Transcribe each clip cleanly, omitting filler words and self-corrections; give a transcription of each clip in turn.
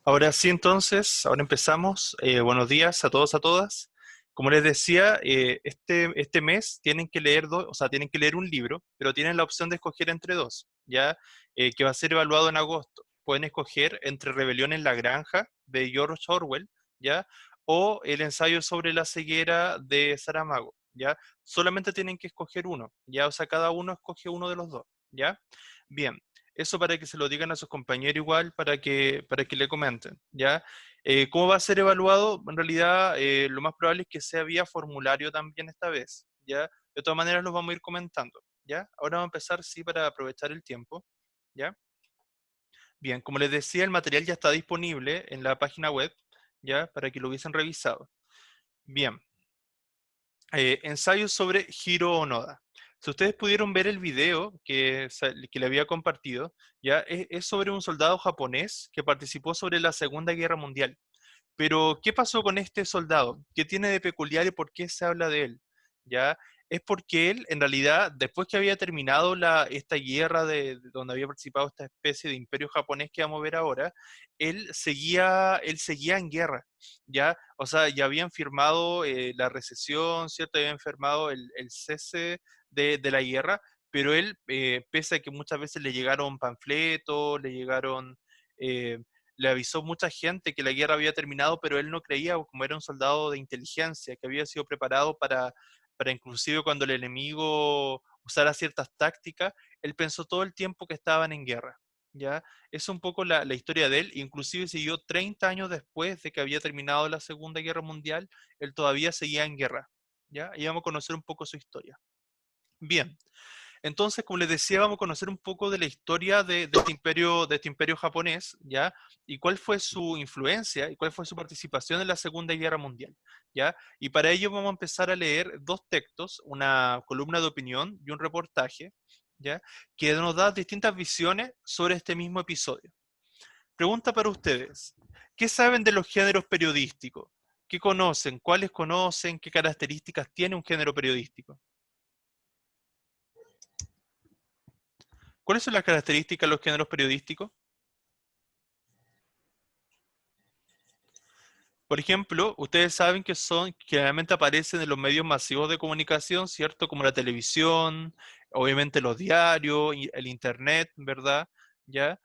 Ahora sí, entonces, ahora empezamos. Buenos días a todos, a todas. Como les decía, este mes tienen que leer dos, o sea, tienen que leer un libro, pero tienen la opción de escoger entre dos, ¿ya? Que va a ser evaluado en agosto. Pueden escoger entre Rebelión en la Granja, de George Orwell, ¿ya? O el ensayo sobre la ceguera de Saramago, ¿ya? Solamente tienen que escoger uno, ¿ya? O sea, cada uno escoge uno de los dos, ¿ya? Bien. Eso para que se lo digan a sus compañeros igual, para que le comenten, ¿ya? ¿Cómo va a ser evaluado? En realidad, lo más probable es que sea vía formulario también esta vez, ¿ya? De todas maneras, los vamos a ir comentando, ¿ya? Ahora vamos a empezar, sí, para aprovechar el tiempo, ¿ya? Bien, como les decía, el material ya está disponible en la página web, ¿ya? Para que lo hubiesen revisado. Bien, ensayo sobre Hiro Onoda. Si ustedes pudieron ver el video que le había compartido, ya es sobre un soldado japonés que participó sobre la Segunda Guerra Mundial. Pero, ¿qué pasó con este soldado? ¿Qué tiene de peculiar y por qué se habla de él? ¿Ya? Es porque él, en realidad, después que había terminado esta guerra de donde había participado esta especie de imperio japonés que vamos a ver ahora, él seguía en guerra, ¿ya? O sea, ya habían firmado la recesión, ¿cierto? Habían firmado el cese de la guerra, pero él, pese a que muchas veces le llegaron panfletos, eh, le avisó mucha gente que la guerra había terminado, pero él no creía, como era un soldado de inteligencia, que había sido preparado para inclusive cuando el enemigo usara ciertas tácticas, él pensó todo el tiempo que estaban en guerra. ¿Ya? Es un poco la historia de él, inclusive siguió 30 años después de que había terminado la Segunda Guerra Mundial, él todavía seguía en guerra. ¿Ya? Y vamos a conocer un poco su historia. Bien, entonces, como les decía, vamos a conocer un poco de la historia de este imperio japonés, ¿ya? Y cuál fue su influencia y cuál fue su participación en la Segunda Guerra Mundial, ¿ya? Y para ello vamos a empezar a leer dos textos, una columna de opinión y un reportaje, ¿ya? Que nos da distintas visiones sobre este mismo episodio. Pregunta para ustedes, ¿qué saben de los géneros periodísticos? ¿Qué conocen? ¿Cuáles conocen? ¿Qué características tiene un género periodístico? ¿Cuáles son las características de los géneros periodísticos? Por ejemplo, ustedes saben que generalmente aparecen en los medios masivos de comunicación, ¿cierto? Como la televisión, obviamente los diarios, y el internet, ¿verdad? ¿Ya?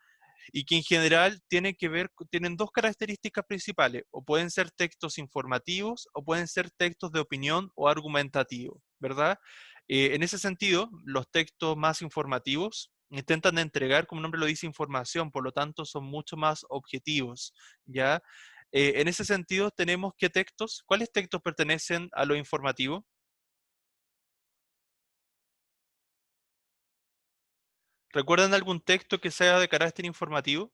Y que en general tienen dos características principales, o pueden ser textos informativos o pueden ser textos de opinión o argumentativos, ¿verdad? En ese sentido, los textos más informativos intentan entregar, como el nombre lo dice, información, por lo tanto son mucho más objetivos, ¿ya? En ese sentido, tenemos qué textos, ¿cuáles textos pertenecen a lo informativo? ¿Recuerdan algún texto que sea de carácter informativo?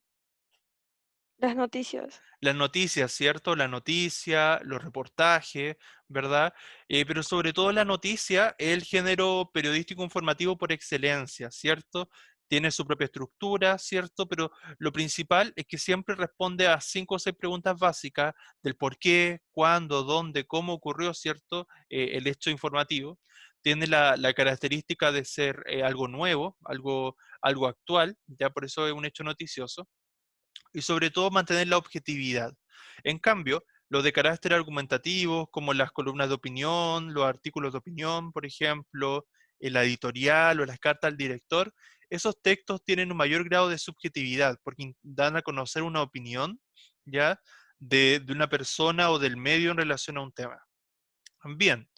Las noticias. Las noticias, ¿cierto? La noticia, los reportajes, ¿verdad? Pero sobre todo la noticia es el género periodístico informativo por excelencia, ¿cierto? Tiene su propia estructura, ¿cierto? Pero lo principal es que siempre responde a 5 o 6 preguntas básicas del por qué, cuándo, dónde, cómo ocurrió, ¿cierto? El hecho informativo. Tiene la característica de ser algo nuevo, algo actual, ya por eso es un hecho noticioso y sobre todo mantener la objetividad. En cambio, los de carácter argumentativo, como las columnas de opinión, los artículos de opinión, por ejemplo, la editorial o las cartas al director, esos textos tienen un mayor grado de subjetividad porque dan a conocer una opinión ya de una persona o del medio en relación a un tema. Bien,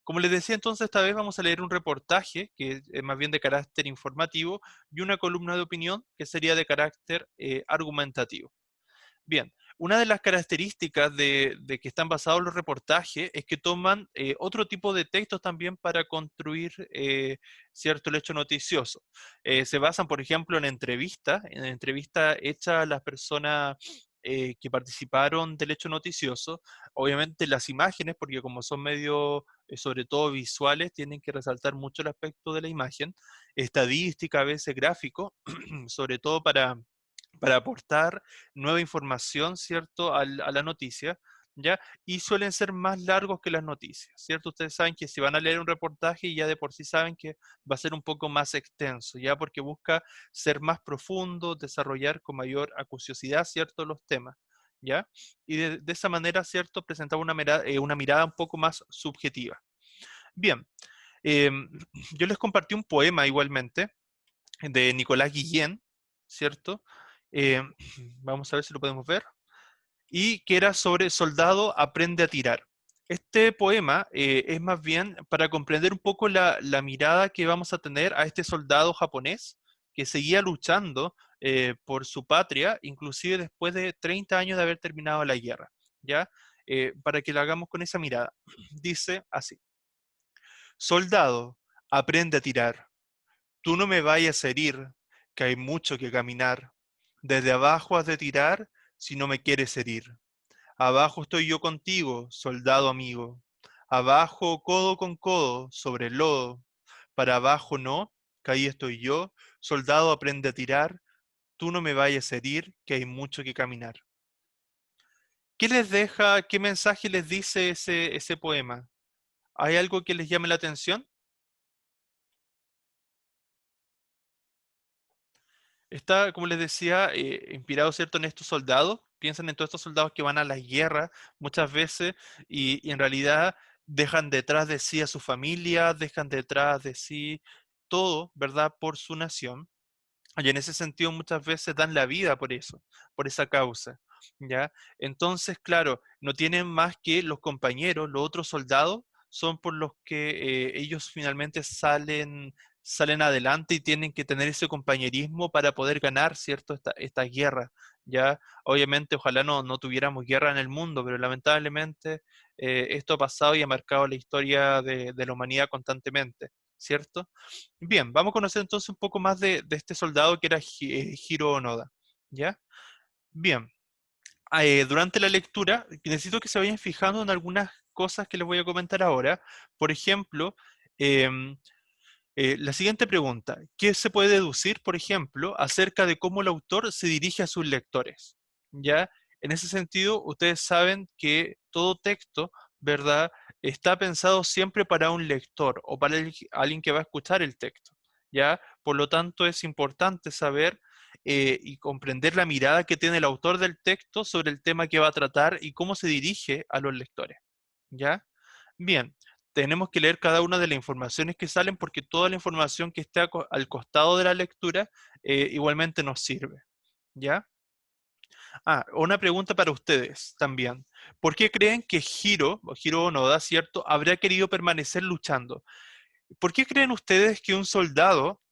como les decía entonces, esta vez vamos a leer un reportaje que es más bien de carácter informativo y una columna de opinión que sería de carácter argumentativo. Bien, una de las características de que están basados los reportajes es que toman otro tipo de textos también para construir cierto el hecho noticioso. Se basan, por ejemplo, en entrevistas hechas a las personas que participaron del hecho noticioso. Obviamente las imágenes, porque como son medios sobre todo visuales, tienen que resaltar mucho el aspecto de la imagen. Estadística, a veces gráfico, sobre todo para aportar nueva información, ¿cierto?, a la noticia, ¿ya? Y suelen ser más largos que las noticias, ¿cierto? Ustedes saben que si van a leer un reportaje, ya de por sí saben que va a ser un poco más extenso, ¿ya? Porque busca ser más profundo, desarrollar con mayor acuciosidad, ¿cierto?, los temas. ¿ya? Y de esa manera, ¿cierto? Presentaba una mirada un poco más subjetiva. Bien, em, yo les compartí un poema igualmente de Nicolás Guillén, ¿cierto? Em, Vamos a ver si lo podemos ver. Y que era sobre Soldado aprende a tirar. Este poema es más bien para comprender un poco la mirada que vamos a tener a este soldado japonés que seguía luchando por su patria, inclusive después de 30 años de haber terminado la guerra, ¿ya? Para que lo hagamos con esa mirada. Dice así: Soldado, aprende a tirar. Tú no me vayas a herir, que hay mucho que caminar. Desde abajo has de tirar si no me quieres herir. Abajo estoy yo contigo, soldado amigo. Abajo, codo con codo, sobre el lodo. Para abajo no, que ahí estoy yo. Soldado aprende a tirar. Tú no me vayas a herir, que hay mucho que caminar. ¿Qué les deja, qué mensaje les dice ese poema? ¿Hay algo que les llame la atención? Está, como les decía, inspirado, ¿cierto?, en estos soldados. Piensan en todos estos soldados que van a la guerra muchas veces y en realidad dejan detrás de sí a su familia, dejan detrás de sí todo, ¿verdad?, por su nación. Y en ese sentido muchas veces dan la vida por eso, por esa causa, ¿ya? Entonces, claro, no tienen más que los compañeros, los otros soldados, son por los que ellos finalmente salen adelante y tienen que tener ese compañerismo para poder ganar, ¿cierto? Esta guerra, ¿ya? Obviamente, ojalá no tuviéramos guerra en el mundo, pero lamentablemente esto ha pasado y ha marcado la historia de la humanidad constantemente, ¿cierto? Bien, vamos a conocer entonces un poco más de este soldado que era Hiro Onoda, ¿ya? Bien, durante la lectura necesito que se vayan fijando en algunas cosas que les voy a comentar ahora. Por ejemplo, em, la siguiente pregunta: ¿qué se puede deducir, por ejemplo, acerca de cómo el autor se dirige a sus lectores? ¿Ya? En ese sentido, ustedes saben que todo texto, ¿verdad?, está pensado siempre para un lector o para alguien que va a escuchar el texto, ¿ya? Por lo tanto, es importante saber y comprender la mirada que tiene el autor del texto sobre el tema que va a tratar y cómo se dirige a los lectores, ¿ya? Bien, tenemos que leer cada una de las informaciones que salen porque toda la información que esté al costado de la lectura igualmente nos sirve, ¿ya? Una pregunta para ustedes también. ¿Por qué creen que Hiro, o Hiro Onoda, cierto, habría querido permanecer luchando? ¿Por qué creen ustedes que un soldado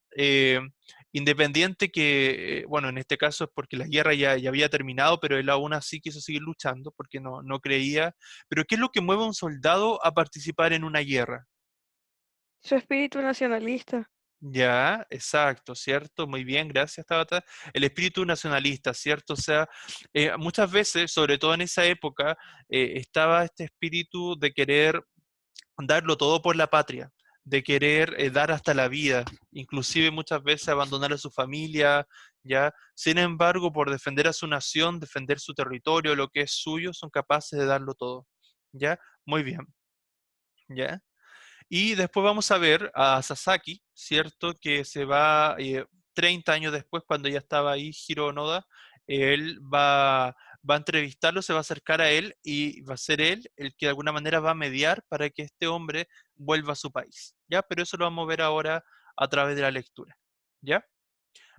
independiente que, bueno, en este caso es porque la guerra ya había terminado, pero él aún así quiso seguir luchando porque no creía, pero qué es lo que mueve a un soldado a participar en una guerra? Su espíritu nacionalista. Ya, exacto, ¿cierto? Muy bien, gracias, Tabata. El espíritu nacionalista, ¿cierto? O sea, muchas veces, sobre todo en esa época, estaba este espíritu de querer darlo todo por la patria, de querer dar hasta la vida, inclusive muchas veces abandonar a su familia, ¿ya? Sin embargo, por defender a su nación, defender su territorio, lo que es suyo, son capaces de darlo todo, ¿ya? Muy bien, ¿ya? Y después vamos a ver a Sasaki, ¿cierto? Que se va 30 años después, cuando ya estaba ahí Hiro Onoda, él va a entrevistarlo, se va a acercar a él y va a ser él el que de alguna manera va a mediar para que este hombre vuelva a su país, ¿ya? Pero eso lo vamos a ver ahora a través de la lectura, ¿ya?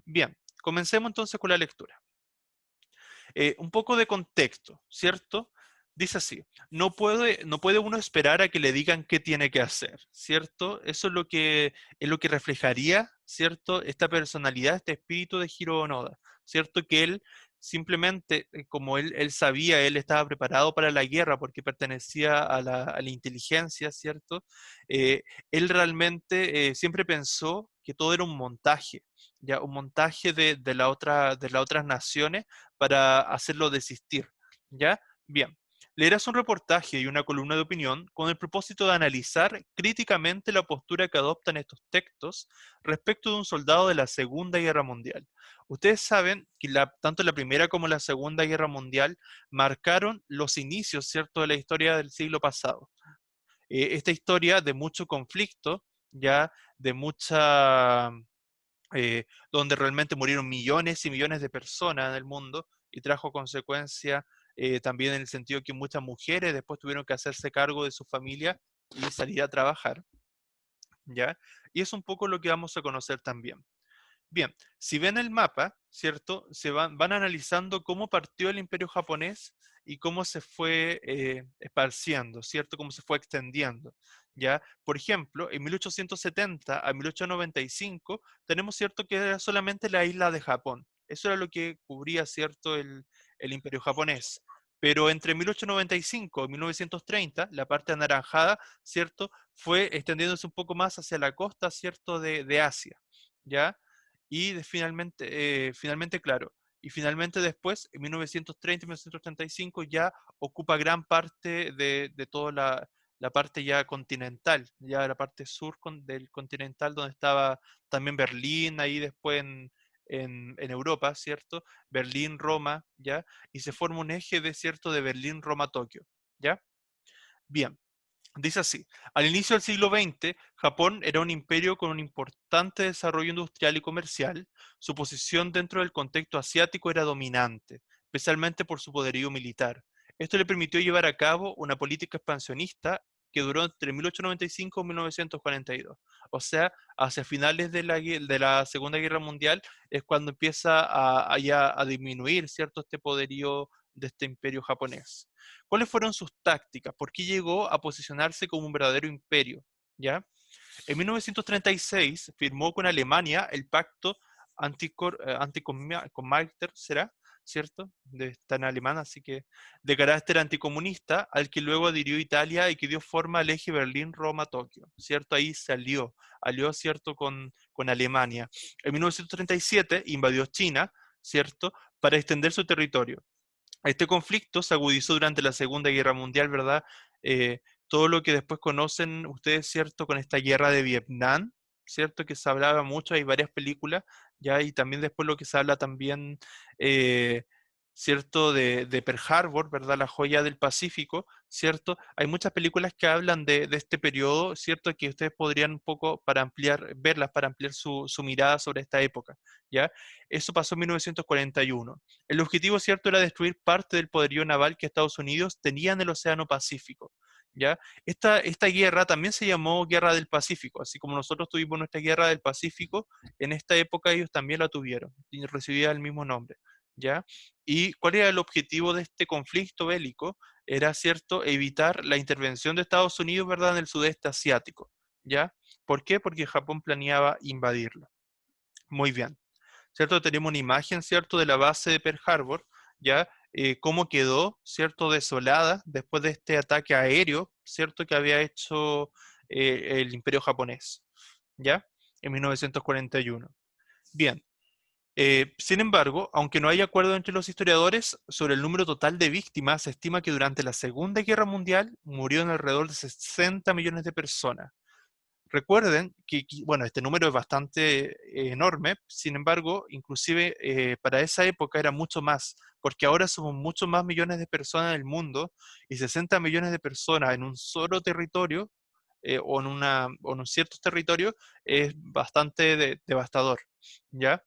Bien, comencemos entonces con la lectura. Un poco de contexto, ¿cierto? Dice así: no puede uno esperar a que le digan qué tiene que hacer, ¿cierto? Eso es lo que reflejaría, ¿cierto?, esta personalidad, este espíritu de Hiro Onoda, ¿cierto? Que él simplemente, como él sabía, él estaba preparado para la guerra porque pertenecía a la inteligencia, ¿cierto? Él realmente siempre pensó que todo era un montaje, ya, un montaje de las otras naciones para hacerlo desistir, ¿ya? Bien, leerás un reportaje y una columna de opinión con el propósito de analizar críticamente la postura que adoptan estos textos respecto de un soldado de la Segunda Guerra Mundial. Ustedes saben que tanto la Primera como la Segunda Guerra Mundial marcaron los inicios, ¿cierto?, de la historia del siglo pasado. Esta historia de mucho conflicto, ya, de mucha donde realmente murieron millones y millones de personas en el mundo y trajo consecuencias también en el sentido que muchas mujeres después tuvieron que hacerse cargo de su familia y salir a trabajar, ¿ya? Y es un poco lo que vamos a conocer también. Bien, si ven el mapa, ¿cierto? Van analizando cómo partió el imperio japonés y cómo se fue esparciendo, ¿cierto? Cómo se fue extendiendo, ¿ya? Por ejemplo, en 1870 a 1895 tenemos, ¿cierto?, que era solamente la isla de Japón. Eso era lo que cubría, ¿cierto?, el imperio japonés. Pero entre 1895 y 1930, la parte anaranjada, ¿cierto?, fue extendiéndose un poco más hacia la costa, ¿cierto?, de Asia, ¿ya? Y finalmente, claro, y finalmente después, en 1930 y 1935, ya ocupa gran parte de toda la parte ya continental, ya la parte sur del continental, donde estaba también Berlín, ahí después en Europa, ¿cierto? Berlín, Roma, ¿ya? Y se forma un eje de, ¿cierto?, de Berlín, Roma, Tokio, ¿ya? Bien. Dice así, al inicio del siglo XX, Japón era un imperio con un importante desarrollo industrial y comercial. Su posición dentro del contexto asiático era dominante, especialmente por su poderío militar. Esto le permitió llevar a cabo una política expansionista que duró entre 1895 y 1942. O sea, hacia finales de la Segunda Guerra Mundial es cuando empieza a disminuir, ¿cierto?, este poderío de este imperio japonés. ¿Cuáles fueron sus tácticas? ¿Por qué llegó a posicionarse como un verdadero imperio? ¿Ya? En 1936 firmó con Alemania el pacto Antikomintern, ¿será? ¿Cierto? Está en alemán, así que de carácter anticomunista, al que luego adhirió Italia y que dio forma al eje Berlín-Roma-Tokio, ¿cierto? Ahí se alió, ¿cierto?, con Alemania. En 1937 invadió China, ¿cierto?, para extender su territorio. Este conflicto se agudizó durante la Segunda Guerra Mundial, ¿verdad? Eh, Todo lo que después conocen ustedes, ¿cierto? Con esta guerra de Vietnam, ¿cierto? Que se hablaba mucho, hay varias películas, ¿ya? Y también después lo que se habla también, eh, ¿cierto? De Pearl Harbor, ¿verdad? La joya del Pacífico, ¿cierto? Hay muchas películas que hablan de este periodo, ¿cierto? Que ustedes podrían un poco para ampliar, verlas, para ampliar su mirada sobre esta época, ¿ya? Eso pasó en 1941. El objetivo, cierto, era destruir parte del poderío naval que Estados Unidos tenía en el Océano Pacífico, ¿ya? Esta guerra también se llamó Guerra del Pacífico, así como nosotros tuvimos nuestra Guerra del Pacífico, en esta época ellos también la tuvieron y recibía el mismo nombre, ¿ya? ¿Y cuál era el objetivo de este conflicto bélico? Era, cierto, evitar la intervención de Estados Unidos, ¿verdad?, en el sudeste asiático, ¿ya? ¿Por qué? Porque Japón planeaba invadirlo. Muy bien. ¿Cierto? Tenemos una imagen, ¿cierto?, de la base de Pearl Harbor, ¿ya? Cómo quedó, ¿cierto?, desolada después de este ataque aéreo, ¿cierto?, que había hecho el Imperio japonés, ¿ya? En 1941. Bien. Sin embargo, aunque no hay acuerdo entre los historiadores sobre el número total de víctimas, se estima que durante la Segunda Guerra Mundial murieron alrededor de 60 millones de personas. Recuerden que, bueno, este número es bastante enorme, sin embargo, inclusive para esa época era mucho más, porque ahora somos muchos más millones de personas en el mundo y 60 millones de personas en un solo territorio o en un cierto territorio es bastante devastador, ¿ya?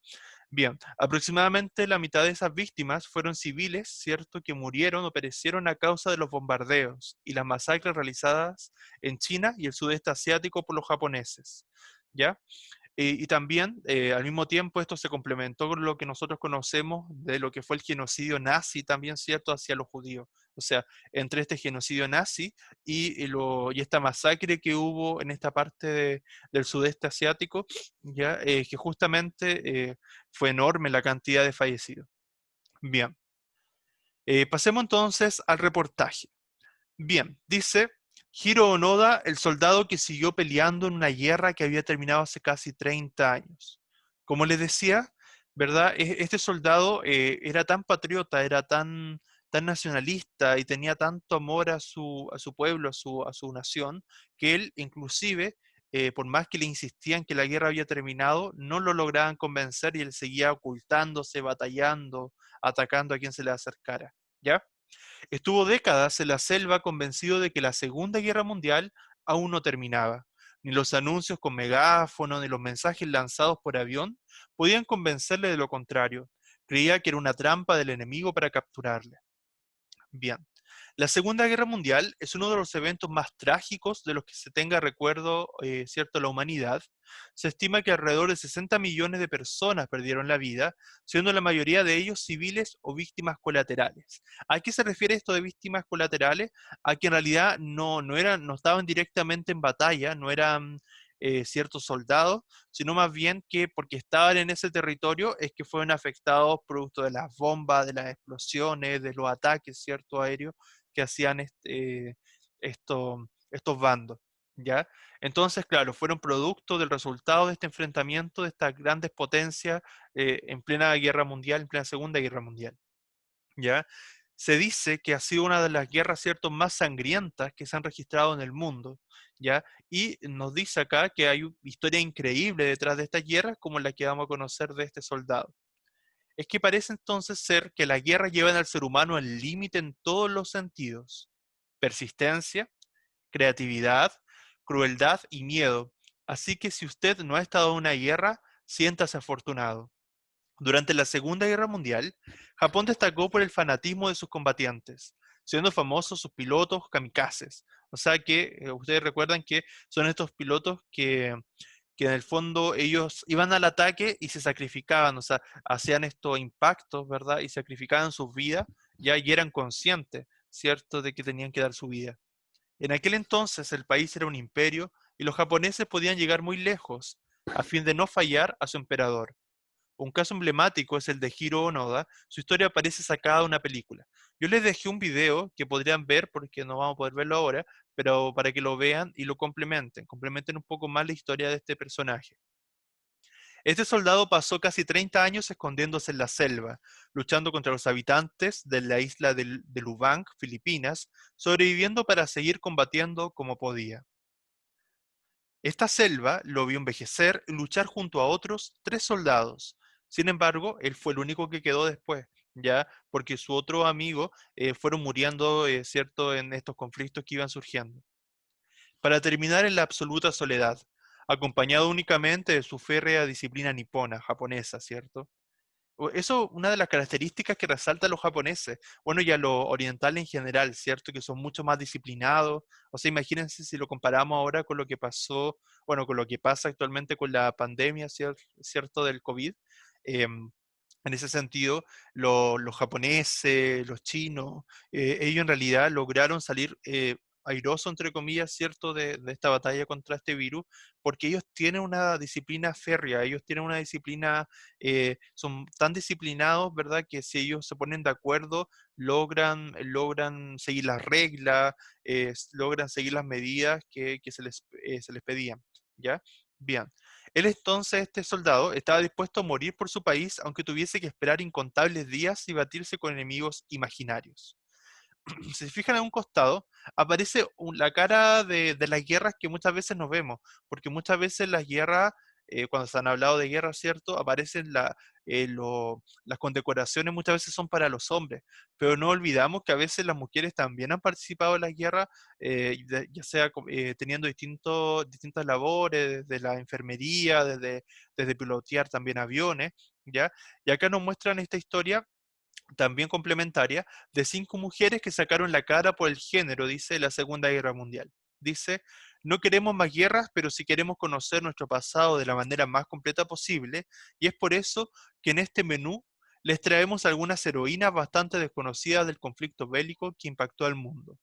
Bien, aproximadamente la mitad de esas víctimas fueron civiles, ¿cierto?, que murieron o perecieron a causa de los bombardeos y las masacres realizadas en China y el sudeste asiático por los japoneses, ¿ya? Y también, al mismo tiempo, esto se complementó con lo que nosotros conocemos de lo que fue el genocidio nazi también, ¿cierto?, hacia los judíos. O sea, entre este genocidio nazi y esta masacre que hubo en esta parte del sudeste asiático, ¿ya? Que justamente fue enorme la cantidad de fallecidos. Bien, pasemos entonces al reportaje. Bien, dice Hiro Onoda, el soldado que siguió peleando en una guerra que había terminado hace casi 30 años. Como les decía, ¿verdad? Este soldado era tan patriota, era tan nacionalista y tenía tanto amor a su pueblo, a su nación, que él inclusive, por más que le insistían que la guerra había terminado, no lo lograban convencer y él seguía ocultándose, batallando, atacando a quien se le acercara. ¿Ya? Estuvo décadas en la selva convencido de que la Segunda Guerra Mundial aún no terminaba. Ni los anuncios con megáfono ni los mensajes lanzados por avión podían convencerle de lo contrario. Creía que era una trampa del enemigo para capturarle. Bien. La Segunda Guerra Mundial es uno de los eventos más trágicos de los que se tenga recuerdo, ¿cierto?, la humanidad. Se estima que alrededor de 60 millones de personas perdieron la vida, siendo la mayoría de ellos civiles o víctimas colaterales. ¿A qué se refiere esto de víctimas colaterales? A que en realidad no estaban directamente en batalla, no eran ciertos soldados, sino más bien que porque estaban en ese territorio es que fueron afectados producto de las bombas, de las explosiones, de los ataques, ¿cierto?, aéreos que hacían estos bandos, ¿ya? Entonces, claro, fueron producto del resultado de este enfrentamiento de estas grandes potencias en plena guerra mundial, en plena Segunda Guerra Mundial, ¿ya? Se dice que ha sido una de las guerras, ¿cierto?, más sangrientas que se han registrado en el mundo, ¿ya? Y nos dice acá que hay una historia increíble detrás de estas guerras, como la que vamos a conocer de este soldado. Es que parece entonces ser que las guerras llevan al ser humano al límite en todos los sentidos: persistencia, creatividad, crueldad y miedo. Así que si usted no ha estado en una guerra, siéntase afortunado. Durante la Segunda Guerra Mundial, Japón destacó por el fanatismo de sus combatientes, siendo famosos sus pilotos kamikazes. O sea que ustedes recuerdan que son estos pilotos que en el fondo ellos iban al ataque y se sacrificaban, o sea, hacían estos impactos, ¿verdad? Y sacrificaban sus vidas, ya y eran conscientes, ¿cierto?, de que tenían que dar su vida. En aquel entonces el país era un imperio y los japoneses podían llegar muy lejos a fin de no fallar a su emperador. Un caso emblemático es el de Hiro Onoda. Su historia aparece sacada de una película. Yo les dejé un video que podrían ver porque no vamos a poder verlo ahora, pero para que lo vean y lo complementen un poco más la historia de este personaje. Este soldado pasó casi 30 años escondiéndose en la selva, luchando contra los habitantes de la isla de Lubang, Filipinas, sobreviviendo para seguir combatiendo como podía. Esta selva lo vio envejecer y luchar junto a otros 3 soldados. Sin embargo, él fue el único que quedó después, ya porque su otro amigo fueron muriendo, cierto, en estos conflictos que iban surgiendo. Para terminar en la absoluta soledad, acompañado únicamente de su férrea disciplina nipona, japonesa, ¿cierto? Eso, una de las características que resaltan los japoneses, bueno, y a los orientales en general, ¿cierto? Que son mucho más disciplinados. O sea, imagínense si lo comparamos ahora con lo que pasó, bueno, con lo que pasa actualmente con la pandemia, ¿cierto? Del COVID. En ese sentido, los japoneses, los chinos, ellos en realidad lograron salir airosos, entre comillas, ¿cierto?, de esta batalla contra este virus, porque ellos tienen una disciplina férrea, ellos tienen una disciplina, son tan disciplinados, ¿verdad?, que si ellos se ponen de acuerdo, logran seguir las reglas, logran seguir las medidas que se les pedían, ¿ya? Bien. Él entonces, este soldado, estaba dispuesto a morir por su país, aunque tuviese que esperar incontables días y batirse con enemigos imaginarios. Si se fijan a un costado, aparece la cara de las guerras que muchas veces nos vemos, porque muchas veces las guerras, cuando se han hablado de guerra, ¿cierto? Aparecen las condecoraciones muchas veces son para los hombres, pero no olvidamos que a veces las mujeres también han participado en las guerras, ya sea teniendo distintas labores, desde la enfermería, desde pilotear también aviones, ¿ya? Y acá nos muestran esta historia también complementaria, de 5 mujeres que sacaron la cara por el género, dice la Segunda Guerra Mundial. Dice, no queremos más guerras, pero sí queremos conocer nuestro pasado de la manera más completa posible, y es por eso que en este menú les traemos algunas heroínas bastante desconocidas del conflicto bélico que impactó al mundo.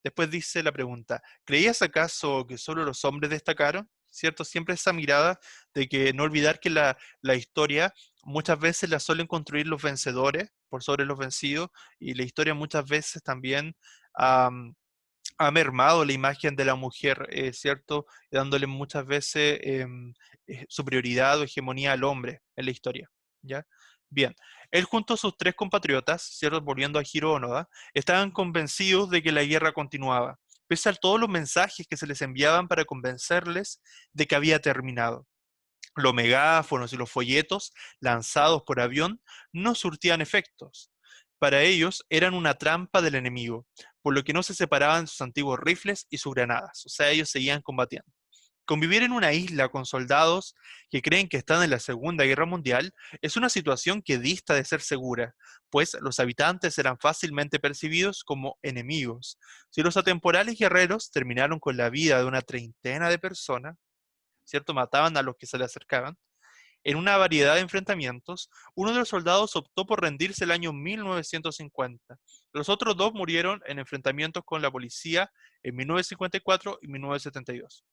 Después dice la pregunta, ¿creías acaso que solo los hombres destacaron? ¿Cierto? Siempre esa mirada de que no olvidar que la historia muchas veces la suelen construir los vencedores por sobre los vencidos, y la historia muchas veces también am, ha mermado la imagen de la mujer, ¿cierto? Dándole muchas veces superioridad o hegemonía al hombre en la historia, ¿ya? Bien, él junto a sus 3 compatriotas, ¿cierto? Volviendo a Hiro Onoda, estaban convencidos de que la guerra continuaba, pese a todos los mensajes que se les enviaban para convencerles de que había terminado. Los megáfonos y los folletos lanzados por avión no surtían efectos. Para ellos eran una trampa del enemigo, por lo que no se separaban de sus antiguos rifles y sus granadas. O sea, ellos seguían combatiendo. Convivir en una isla con soldados que creen que están en la Segunda Guerra Mundial es una situación que dista de ser segura, pues los habitantes eran fácilmente percibidos como enemigos. Si los atemporales guerreros terminaron con la vida de una treintena de personas, ¿cierto? Mataban a los que se le acercaban. En una variedad de enfrentamientos, uno de los soldados optó por rendirse el año 1950. Los otros dos murieron en enfrentamientos con la policía en 1954 y 1972,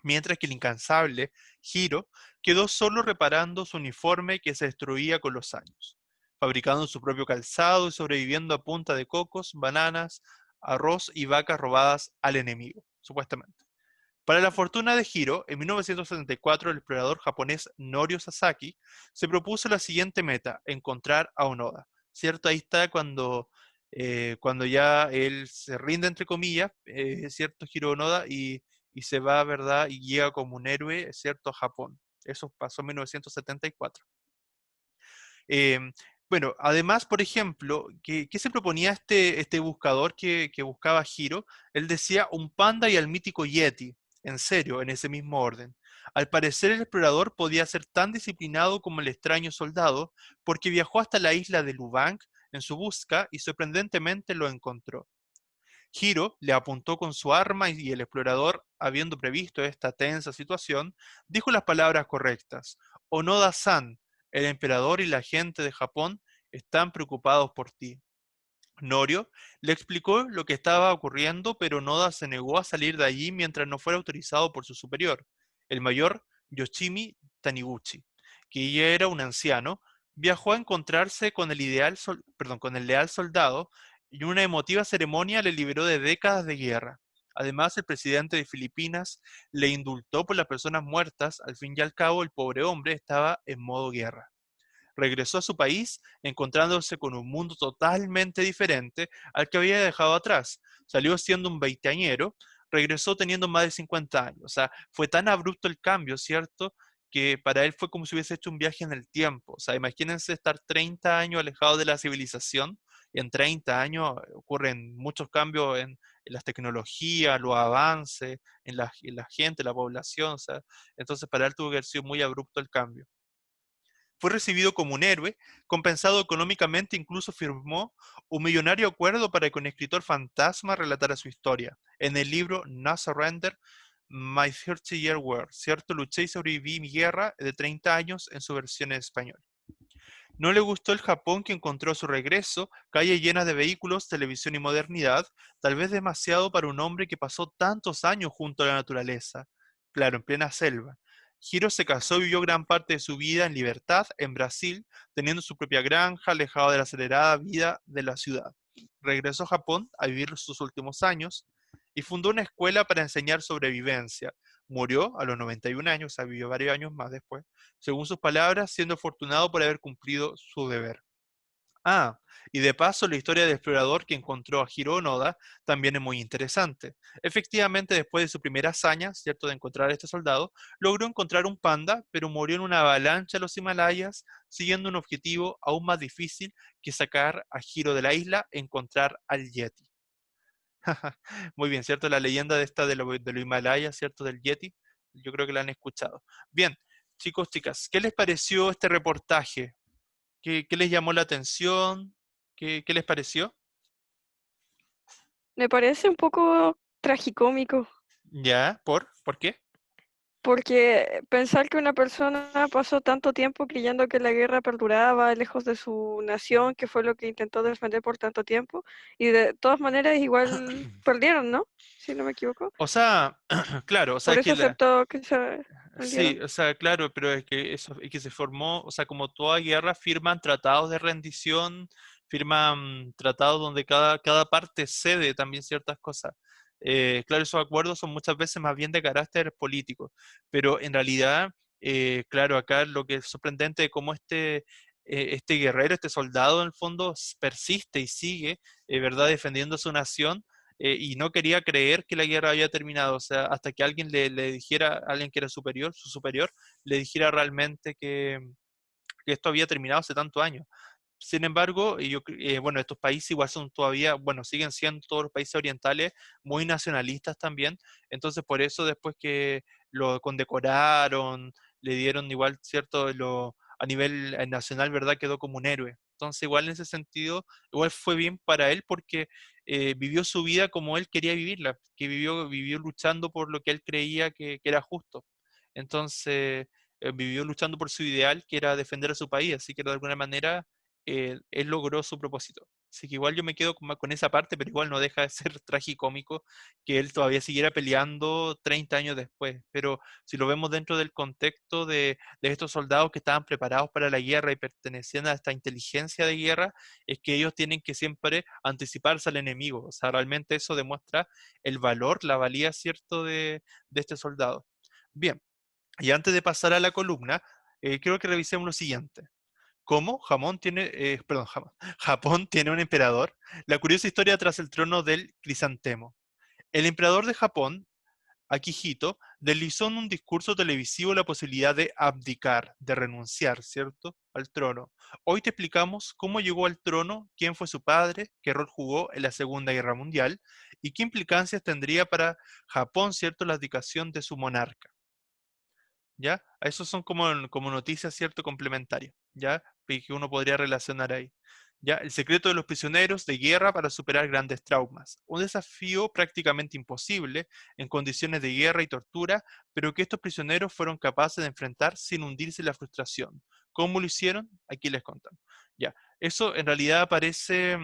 mientras que el incansable Hiro quedó solo reparando su uniforme que se destruía con los años, fabricando su propio calzado y sobreviviendo a punta de cocos, bananas, arroz y vacas robadas al enemigo, supuestamente. Para la fortuna de Hiro, en 1974 el explorador japonés Norio Sasaki se propuso la siguiente meta: encontrar a Onoda. ¿Cierto? Ahí está cuando ya él se rinde, entre comillas, ¿cierto? Hiro Onoda y se va, ¿verdad? Y llega como un héroe, ¿cierto? A Japón. Eso pasó en 1974. Em, bueno, además, por ejemplo, ¿qué se proponía este buscador que buscaba a Hiro? Él decía un panda y al mítico Yeti, en serio, en ese mismo orden. Al parecer, el explorador podía ser tan disciplinado como el extraño soldado, porque viajó hasta la isla de Lubang en su busca y sorprendentemente lo encontró. Hiro le apuntó con su arma y el explorador, habiendo previsto esta tensa situación, dijo las palabras correctas. Onoda-san, el emperador y la gente de Japón están preocupados por ti. Norio le explicó lo que estaba ocurriendo, pero Onoda se negó a salir de allí mientras no fuera autorizado por su superior, el mayor Yoshimi Taniguchi, que ya era un anciano. Viajó a encontrarse con con el leal soldado y una emotiva ceremonia le liberó de décadas de guerra. Además, el presidente de Filipinas le indultó por las personas muertas. Al fin y al cabo, el pobre hombre estaba en modo guerra. Regresó a su país encontrándose con un mundo totalmente diferente al que había dejado atrás. Salió siendo un veinteañero, regresó teniendo más de 50 años. O sea, fue tan abrupto el cambio, ¿cierto? Que para él fue como si hubiese hecho un viaje en el tiempo. O sea, imagínense estar 30 años alejado de la civilización. Y en 30 años ocurren muchos cambios en las tecnologías, los avances, en la gente, la población. O sea, entonces para él tuvo que haber sido muy abrupto el cambio. Fue recibido como un héroe, compensado económicamente, incluso firmó un millonario acuerdo para que un escritor fantasma relatara su historia. En el libro No Surrender, My 30-Year War, ¿cierto? Luché y sobreviví mi guerra de 30 años en su versión en español. No le gustó el Japón que encontró a su regreso, calles llenas de vehículos, televisión y modernidad, tal vez demasiado para un hombre que pasó tantos años junto a la naturaleza, claro, en plena selva. Hiro se casó y vivió gran parte de su vida en libertad en Brasil, teniendo su propia granja, alejado de la acelerada vida de la ciudad. Regresó a Japón a vivir sus últimos años y fundó una escuela para enseñar sobrevivencia. Murió a los 91 años, o sea, vivió varios años más después, según sus palabras, siendo afortunado por haber cumplido su deber. Ah, y de paso, la historia del explorador que encontró a Hiro Onoda también es muy interesante. Efectivamente, después de su primera hazaña, ¿cierto?, de encontrar a este soldado, logró encontrar un panda, pero murió en una avalancha en los Himalayas, siguiendo un objetivo aún más difícil que sacar a Hiro de la isla, encontrar al Yeti. Muy bien, ¿cierto? La leyenda de esta de lo Himalaya, ¿cierto? Del Yeti. Yo creo que la han escuchado. Bien, chicos, chicas, ¿qué les pareció este reportaje? ¿Qué les llamó la atención? ¿Qué les pareció? Me parece un poco tragicómico, ¿Ya? ¿Por qué? porque pensar que una persona pasó tanto tiempo creyendo que la guerra perduraba lejos de su nación, que fue lo que intentó defender por tanto tiempo, y de todas maneras igual perdieron, ¿no? Si no me equivoco. O sea, claro, o sea Por eso que aceptó que se sí, rindieron. o sea, claro, pero es que eso, es que se formó, o sea, como toda guerra, firman tratados de rendición, firman tratados donde cada parte cede también ciertas cosas. Claro, esos acuerdos son muchas veces más bien de carácter político, pero en realidad, claro, acá lo que es sorprendente es cómo este guerrero, este soldado, en el fondo persiste y sigue, ¿verdad?, defendiendo su nación, y no quería creer que la guerra había terminado, o sea, hasta que alguien le dijera, alguien que era superior, su superior, le dijera realmente que esto había terminado hace tantos años. Sin embargo, bueno, estos países igual son todavía, bueno, siguen siendo todos los países orientales muy nacionalistas también, entonces por eso después que lo condecoraron, le dieron igual, cierto, a nivel nacional, ¿verdad? Quedó como un héroe. Entonces igual en ese sentido, igual fue bien para él porque vivió su vida como él quería vivirla, que vivió luchando por lo que él creía que era justo. Entonces, vivió luchando por su ideal, que era defender a su país, así que de alguna manera él logró su propósito. Así que igual yo me quedo con esa parte, pero igual no deja de ser tragicómico que él todavía siguiera peleando 30 años después. Pero si lo vemos dentro del contexto de estos soldados que estaban preparados para la guerra y pertenecían a esta inteligencia de guerra, es que ellos tienen que siempre anticiparse al enemigo. O sea, realmente eso demuestra el valor, la valía, ¿cierto?, de este soldado. Bien, y antes de pasar a la columna, quiero que revisemos lo siguiente. ¿Cómo Japón tiene un emperador? La curiosa historia tras el trono del crisantemo. El emperador de Japón, Akihito, deslizó en un discurso televisivo la posibilidad de abdicar, de renunciar, ¿cierto?, al trono. Hoy te explicamos cómo llegó al trono, quién fue su padre, qué rol jugó en la Segunda Guerra Mundial y qué implicancias tendría para Japón, ¿cierto?, la abdicación de su monarca. ¿Ya? Esos son como noticias, ¿cierto? Complementarias, ¿ya? Y que uno podría relacionar ahí. ¿Ya? El secreto de los prisioneros de guerra para superar grandes traumas. Un desafío prácticamente imposible en condiciones de guerra y tortura, pero que estos prisioneros fueron capaces de enfrentar sin hundirse en la frustración. ¿Cómo lo hicieron? Aquí les contamos. Ya. Eso en realidad aparece,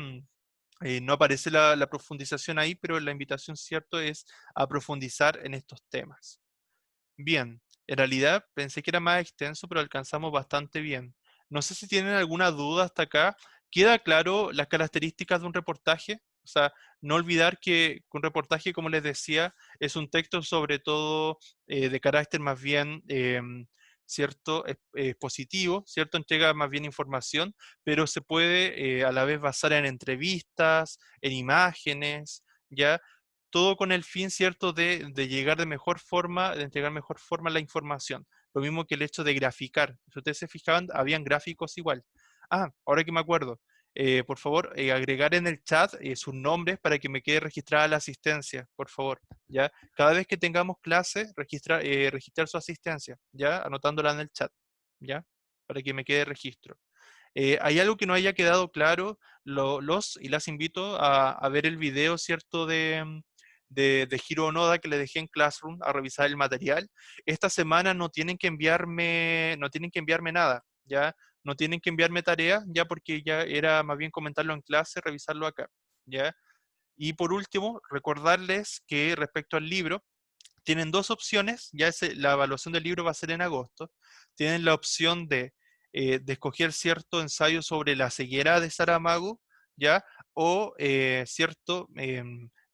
no aparece la profundización ahí, pero la invitación, ¿cierto?, es a profundizar en estos temas. Bien, en realidad pensé que era más extenso, pero alcanzamos bastante bien. No sé si tienen alguna duda hasta acá. ¿Queda claro las características de un reportaje? O sea, no olvidar que un reportaje, como les decía, es un texto sobre todo de carácter más bien, cierto, positivo, cierto, entrega más bien información, pero se puede a la vez basar en entrevistas, en imágenes, ¿ya? Todo con el fin, ¿cierto?, de llegar de mejor forma, de entregar mejor forma la información. Lo mismo que el hecho de graficar. Si ustedes se fijaban, habían gráficos igual. Ah, ahora que me acuerdo, por favor, agregar en el chat sus nombres para que me quede registrada la asistencia, por favor, ¿ya? Cada vez que tengamos clase, registrar su asistencia, ¿ya? Anotándola en el chat, ¿ya? Para que me quede registro. ¿Hay algo que no haya quedado claro? Los y las invito a ver el video, ¿cierto?, de Hiro Onoda que le dejé en Classroom a revisar el material. Esta semana no tienen que enviarme nada, ¿ya? No tienen que enviarme tarea, ya porque ya era más bien comentarlo en clase, revisarlo acá, ¿ya? Y por último, recordarles que respecto al libro, tienen dos opciones, la evaluación del libro va a ser en agosto, tienen la opción de escoger cierto ensayo sobre la ceguera de Saramago, ¿ya? O cierto,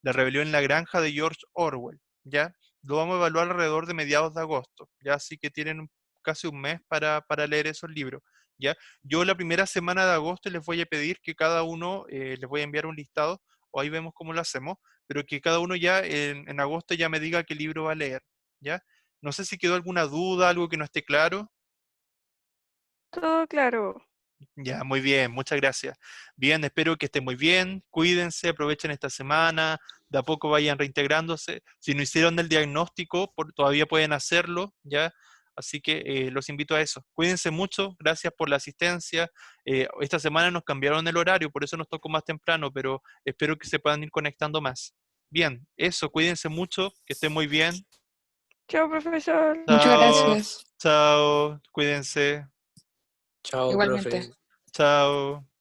la rebelión en la granja de George Orwell, ¿ya? Lo vamos a evaluar alrededor de mediados de agosto, ¿ya? Así que tienen casi un mes para leer esos libros, ¿ya? Yo la primera semana de agosto les voy a pedir que cada uno, les voy a enviar un listado, o ahí vemos cómo lo hacemos, pero que cada uno ya en agosto ya me diga qué libro va a leer, ¿ya? No sé si quedó alguna duda, algo que no esté claro. Todo claro. Ya, muy bien, muchas gracias. Bien, espero que estén muy bien, cuídense, aprovechen esta semana, de a poco vayan reintegrándose. Si no hicieron el diagnóstico, todavía pueden hacerlo, ¿ya? Así que los invito a eso. Cuídense mucho, gracias por la asistencia. Esta semana nos cambiaron el horario, por eso nos tocó más temprano, pero espero que se puedan ir conectando más. Bien, eso, cuídense mucho, que estén muy bien. Chao, profesor. Muchas Chao, gracias. chao, cuídense, Chao, Igualmente. profe. chao.